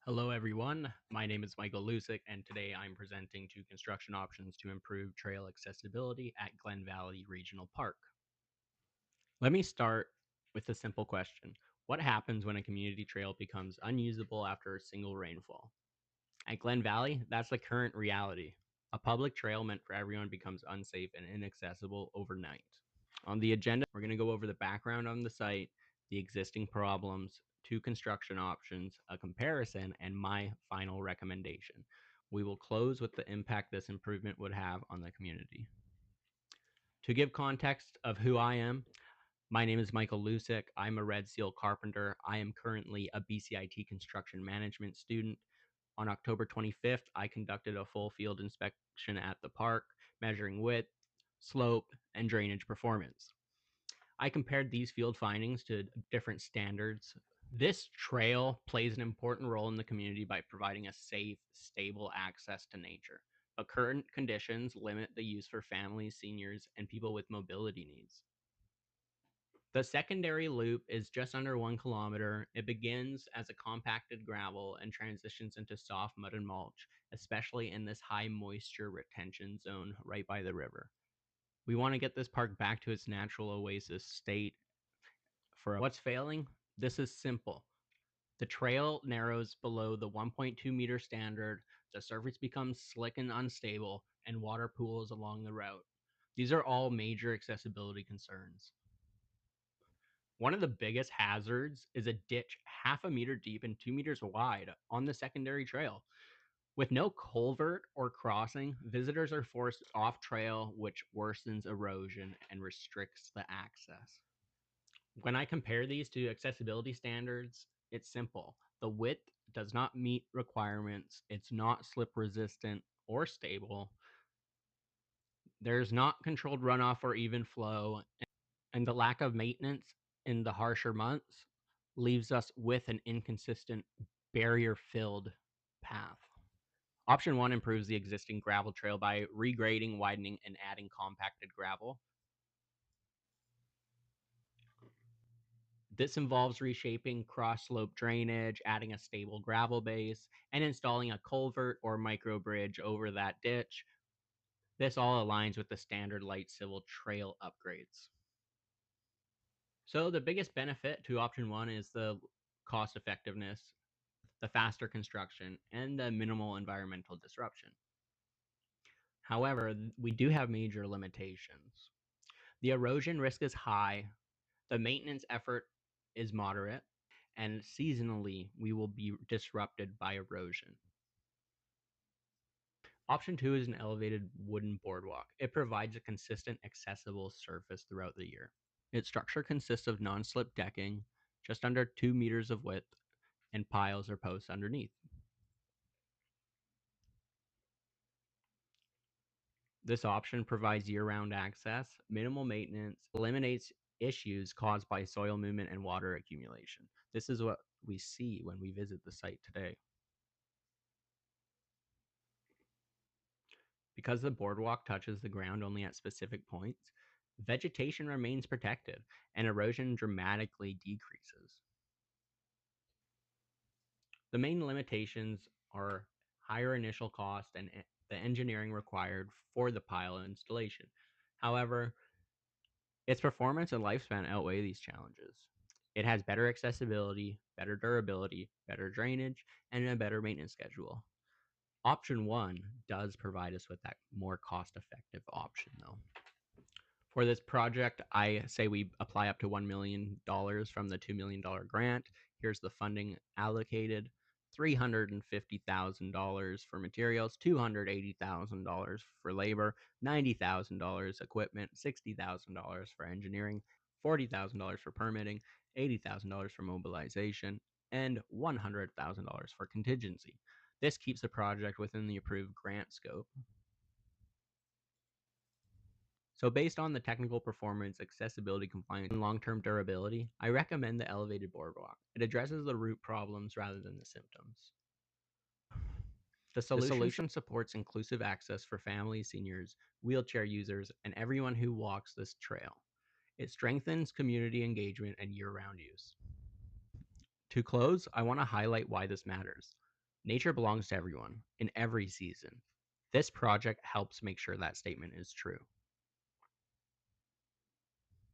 Hello, everyone. My name is Michael Lucyk, and today I'm presenting two construction options to improve trail accessibility at Glen Valley Regional Park. Let me start with a simple question. What happens when a community trail becomes unusable after a single rainfall? At Glen Valley, that's the current reality. A public trail meant for everyone becomes unsafe and inaccessible overnight. On the agenda, we're going to go over the background on the site, the existing problems, two construction options, a comparison, and my final recommendation. We will close with the impact this improvement would have on the community. To give context of who I am, my name is Michael Lucyk. I'm a Red Seal carpenter. I am currently a BCIT construction management student. On October 25th, I conducted a full field inspection at the park, measuring width, slope, and drainage performance. I compared these field findings to different standards. This trail plays an important role in the community by providing a safe, stable access to nature. But current conditions limit the use for families, seniors, and people with mobility needs. The secondary loop is just under 1 kilometer. It begins as a compacted gravel and transitions into soft mud and mulch, especially in this high moisture retention zone right by the river. We want to get this park back to its natural oasis state. For what's failing, this is simple. The trail narrows below the 1.2 meter standard, the surface becomes slick and unstable, and water pools along the route. These are all major accessibility concerns. One of the biggest hazards is a ditch half a meter deep and 2 meters wide on the secondary trail. With no culvert or crossing, visitors are forced off trail, which worsens erosion and restricts the access. When I compare these to accessibility standards, it's simple. The width does not meet requirements, it's not slip resistant or stable, there's not controlled runoff or even flow, and the lack of maintenance in the harsher months leaves us with an inconsistent, barrier filled path. Option one improves the existing gravel trail by regrading, widening, and adding compacted gravel. This involves reshaping cross slope drainage, adding a stable gravel base, and installing a culvert or micro bridge over that ditch. This all aligns with the standard light civil trail upgrades. So, the biggest benefit to option one is the cost effectiveness, the faster construction, and the minimal environmental disruption. However, we do have major limitations. The erosion risk is high, the maintenance effort is moderate, and seasonally we will be disrupted by erosion. Option two is an elevated wooden boardwalk. It provides a consistent, accessible surface throughout the year. Its structure consists of non slip decking, just under 2 meters of width, and piles or posts underneath. This option provides year round access, minimal maintenance, eliminates issues caused by soil movement and water accumulation. This is what we see when we visit the site today. Because the boardwalk touches the ground only at specific points, vegetation remains protected and erosion dramatically decreases. The main limitations are higher initial cost and the engineering required for the pile installation. However, its performance and lifespan outweigh these challenges. It has better accessibility, better durability, better drainage, and a better maintenance schedule. Option one does provide us with that more cost effective option, though. For this project, I say we apply up to $1 million from the $2 million grant. Here's the funding allocated: $350,000 for materials, $280,000 for labor, $90,000 equipment, $60,000 for engineering, $40,000 for permitting, $80,000 for mobilization, and $100,000 for contingency. This keeps the project within the approved grant scope. So based on the technical performance, accessibility, compliance, and long-term durability, I recommend the elevated boardwalk. It addresses the root problems rather than the symptoms. The solution supports inclusive access for families, seniors, wheelchair users, and everyone who walks this trail. It strengthens community engagement and year-round use. To close, I want to highlight why this matters. Nature belongs to everyone in every season. This project helps make sure that statement is true.